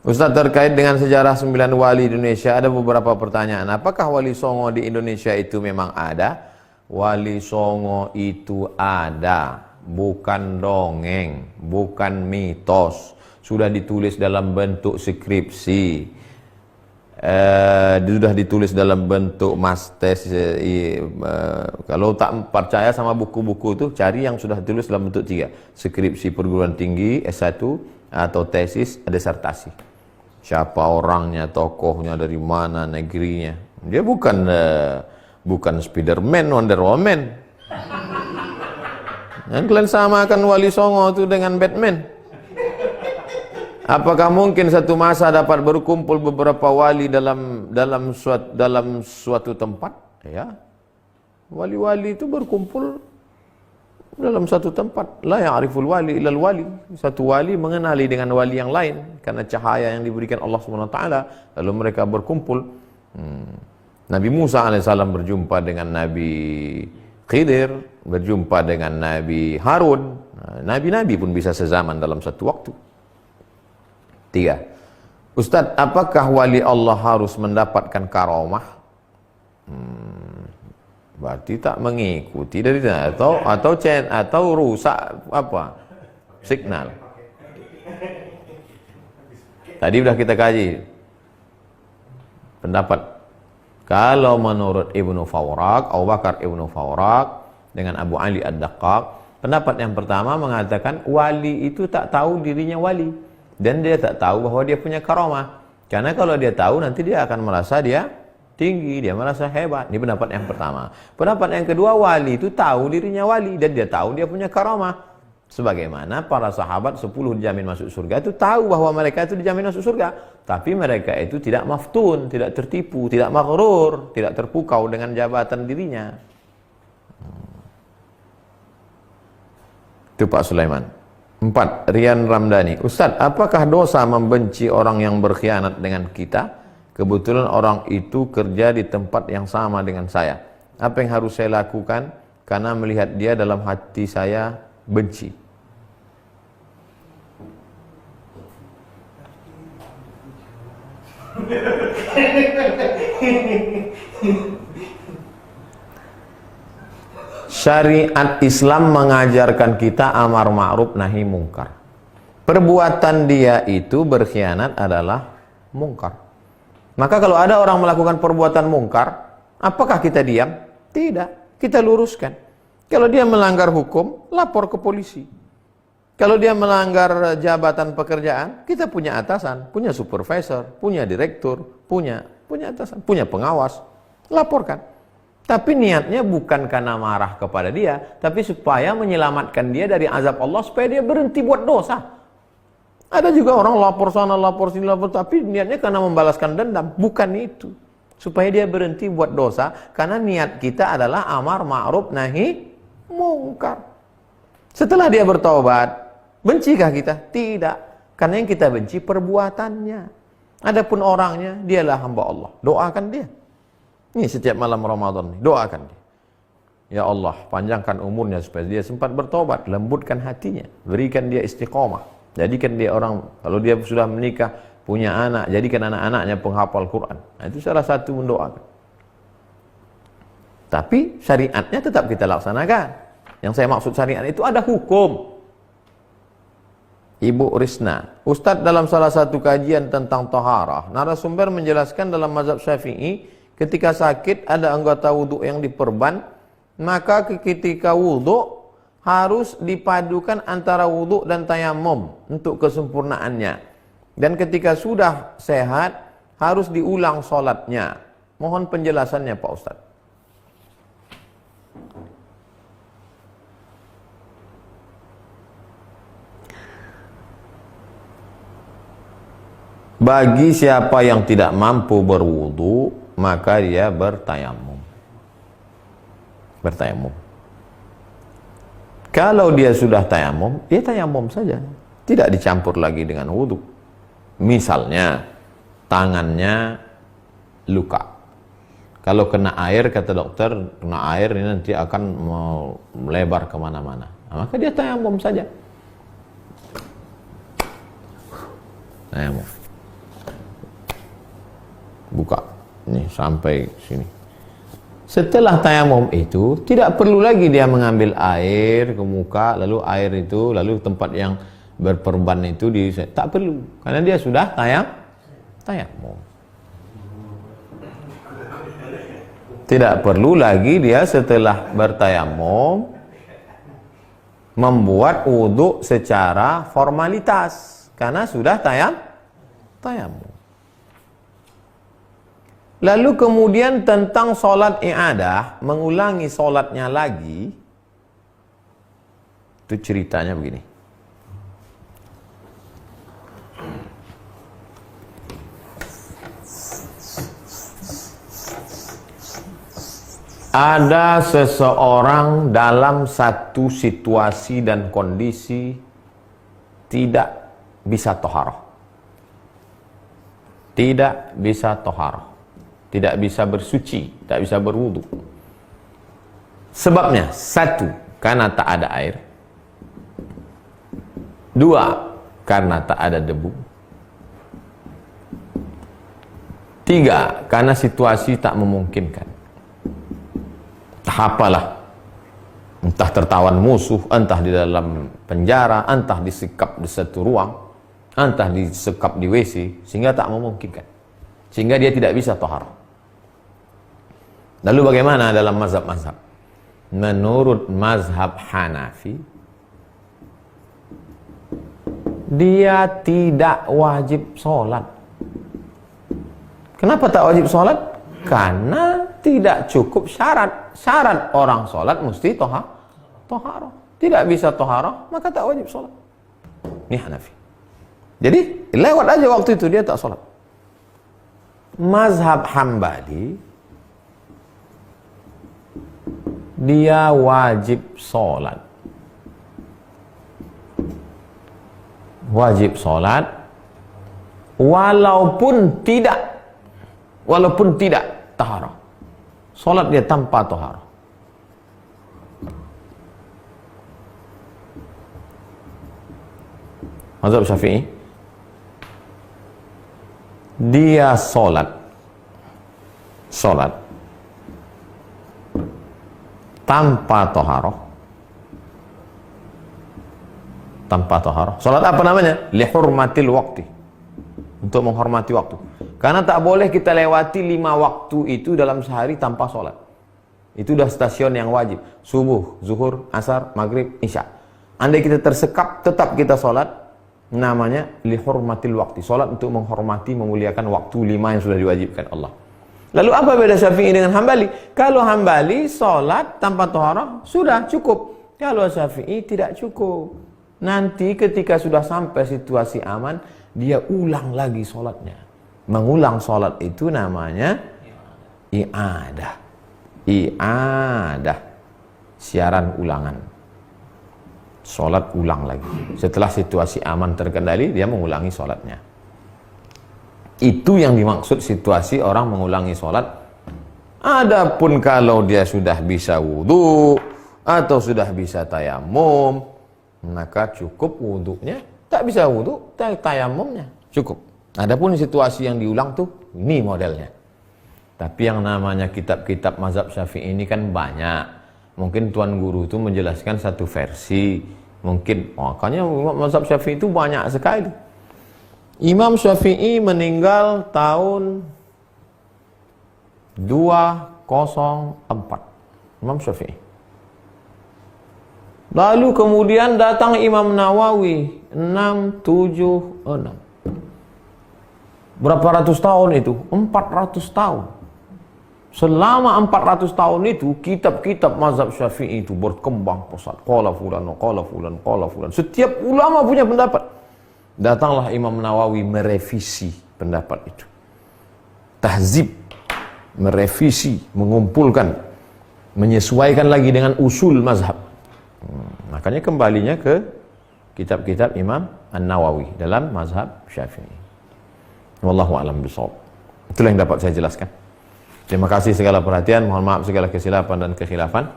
Ustaz, terkait dengan sejarah 9 wali di Indonesia ada beberapa pertanyaan. Apakah Wali Songo di Indonesia itu memang ada? Wali Songo itu ada, bukan dongeng, bukan mitos. Sudah ditulis dalam bentuk skripsi. Sudah ditulis dalam bentuk kalau tak percaya sama buku-buku itu, cari yang sudah ditulis dalam bentuk 3, skripsi perguruan tinggi S1 atau tesis disertasi. Siapa orangnya, tokohnya, dari mana, negerinya. Dia bukan Spiderman, Wonder Woman. Dan kalian samakan Wali Songo itu dengan Batman. Apakah mungkin satu masa dapat berkumpul beberapa wali dalam suatu tempat? Ya, wali-wali itu berkumpul dalam satu tempat. La ya'riful wali illal wali. Satu wali mengenali dengan wali yang lain karena cahaya yang diberikan Allah Subhanahu wa taala. Lalu mereka berkumpul. Nabi Musa alaihissalam berjumpa dengan Nabi Khidir, berjumpa dengan Nabi Harun. Nabi-nabi pun bisa sezaman dalam satu waktu. 3. Ustadz, apakah wali Allah harus mendapatkan karomah? Berarti tak mengikuti dari atau rusak apa? Signal. Tadi sudah kita kaji pendapat. Kalau menurut Ibnu Fawraq, Abu Bakar Ibnu Fawraq dengan Abu Ali Ad-Daqqaq, pendapat yang pertama mengatakan wali itu tak tahu dirinya wali. Dan dia tak tahu bahwa dia punya karomah. Karena kalau dia tahu, nanti dia akan merasa dia tinggi, dia merasa hebat. Ini pendapat yang pertama. Pendapat yang kedua, wali itu tahu dirinya wali dan dia tahu dia punya karomah. Sebagaimana para sahabat 10 dijamin masuk surga itu tahu bahwa mereka itu dijamin masuk surga. Tapi mereka itu tidak maftun, tidak tertipu, tidak maghrur, tidak terpukau dengan jabatan dirinya. Itu Pak Sulaiman. 4. Rian Ramdhani. Ustadz, apakah dosa membenci orang yang berkhianat dengan kita? Kebetulan orang itu kerja di tempat yang sama dengan saya. Apa yang harus saya lakukan? Karena melihat dia dalam hati saya benci. Syariat Islam mengajarkan kita amar ma'ruf nahi mungkar. Perbuatan dia itu berkhianat adalah mungkar. Maka kalau ada orang melakukan perbuatan mungkar, apakah kita diam? Tidak, kita luruskan. Kalau dia melanggar hukum, lapor ke polisi. Kalau dia melanggar jabatan pekerjaan, kita punya atasan, punya supervisor, punya direktur, punya atasan, punya pengawas. Laporkan. Tapi niatnya bukan karena marah kepada dia, tapi supaya menyelamatkan dia dari azab Allah, supaya dia berhenti buat dosa. Ada juga orang lapor sana, lapor sini, lapor, tapi niatnya karena membalaskan dendam. Bukan itu. Supaya dia berhenti buat dosa, karena niat kita adalah amar ma'ruf nahi mungkar. Setelah dia bertaubat, bencikah kita? Tidak. Karena yang kita benci perbuatannya. Adapun orangnya, dialah hamba Allah. Doakan dia. Ini setiap malam Ramadan, doakan dia. Ya Allah, panjangkan umurnya supaya dia sempat bertobat, lembutkan hatinya, berikan dia istiqomah. Jadikan dia orang, kalau dia sudah menikah, punya anak, jadikan anak-anaknya penghafal Quran. Nah, itu salah satu mendoakan. Tapi syariatnya tetap kita laksanakan. Yang saya maksud syariat itu ada hukum. Ibu Risna, Ustadz, dalam salah satu kajian tentang taharah, narasumber menjelaskan dalam mazhab Syafi'i, ketika sakit ada anggota wudhu yang diperban, maka ketika wudhu harus dipadukan antara wudhu dan tayamum untuk kesempurnaannya. Dan ketika sudah sehat harus diulang sholatnya. Mohon penjelasannya Pak Ustadz. Bagi siapa yang tidak mampu berwudu, maka dia bertayamum. Kalau dia sudah tayamum, dia tayamum saja, tidak dicampur lagi dengan wudu. Misalnya tangannya luka, kalau kena air, kata dokter, kena air ini nanti akan melebar kemana-mana, maka dia tayamum saja. Tayamum. buka nih sampai sini. Setelah tayamum itu tidak perlu lagi dia mengambil air ke muka, lalu air itu lalu tempat yang berperban itu tak perlu, karena dia sudah tayamum. Tidak perlu lagi dia setelah bertayamum membuat wudhu secara formalitas, karena sudah tayamum. Lalu kemudian tentang solat i'adah, mengulangi solatnya lagi, itu ceritanya begini. Ada seseorang dalam satu situasi dan kondisi tidak bisa toharoh. Tidak bisa toharoh. Tidak bisa bersuci, tidak bisa berwudu. Sebabnya, satu, karena tak ada air. Dua, karena tak ada debu. Tiga, karena situasi tak memungkinkan. Entah apalah, entah tertawan musuh, entah di dalam penjara, entah disekap di satu ruang, entah disekap di WC, sehingga tak memungkinkan, sehingga dia tidak bisa tohar. Lalu bagaimana dalam mazhab-mazhab? Menurut mazhab Hanafi, dia tidak wajib sholat. Kenapa tak wajib sholat? Karena tidak cukup syarat. Syarat orang sholat mesti toharoh. Tidak bisa toharoh, maka tak wajib sholat. Ini Hanafi. Jadi lewat aja waktu itu dia tak sholat. Mazhab Hambali, dia wajib sholat. Wajib sholat walaupun tidak taharah. Sholat dia tanpa taharah. Mazhab Syafi'i, dia sholat tanpa taharah. Sholat apa namanya? Lihurmatil waqti, untuk menghormati waktu. Karena tak boleh kita lewati 5 waktu itu dalam sehari tanpa sholat. Itu udah stasiun yang wajib. Subuh, zuhur, asar, maghrib, isya. Andai kita tersekap, tetap kita sholat. Namanya lihurmatil waktu. Sholat untuk menghormati, memuliakan waktu 5 yang sudah diwajibkan Allah. Lalu apa beda Syafi'i dengan Hambali? Kalau Hambali sholat tanpa taharah sudah cukup. Kalau Syafi'i tidak cukup. Nanti ketika sudah sampai situasi aman, dia ulang lagi sholatnya. Mengulang sholat itu namanya i'adah. Siaran ulangan. Sholat ulang lagi. Setelah situasi aman terkendali, dia mengulangi sholatnya. Itu yang dimaksud situasi orang mengulangi sholat. Adapun kalau dia sudah bisa wudu atau sudah bisa tayamum, maka cukup wudunya. Tak bisa wudu, tayamumnya cukup. Adapun situasi yang diulang tuh, ini modelnya. Tapi yang namanya kitab-kitab mazhab Syafi'i ini kan banyak. Mungkin Tuan Guru itu menjelaskan satu versi. Mungkin, makanya mazhab Syafi'i itu banyak sekali. Imam Syafi'i meninggal tahun 204. Imam Syafi'i. Lalu kemudian datang Imam Nawawi 676. Berapa ratus tahun itu? 400 tahun. Selama 400 tahun itu, kitab-kitab mazhab Syafi'i itu berkembang pesat. Qala fulan, qala fulan, qala fulan. Setiap ulama punya pendapat. Datanglah Imam Nawawi merevisi pendapat itu. Tahzib, merevisi, mengumpulkan, menyesuaikan lagi dengan usul mazhab. Makanya kembalinya ke kitab-kitab Imam An-Nawawi dalam mazhab Syafi'i. Wallahu a'lam bishawab. Itulah yang dapat saya jelaskan. Terima kasih segala perhatian, mohon maaf segala kesilapan dan kekhilafan.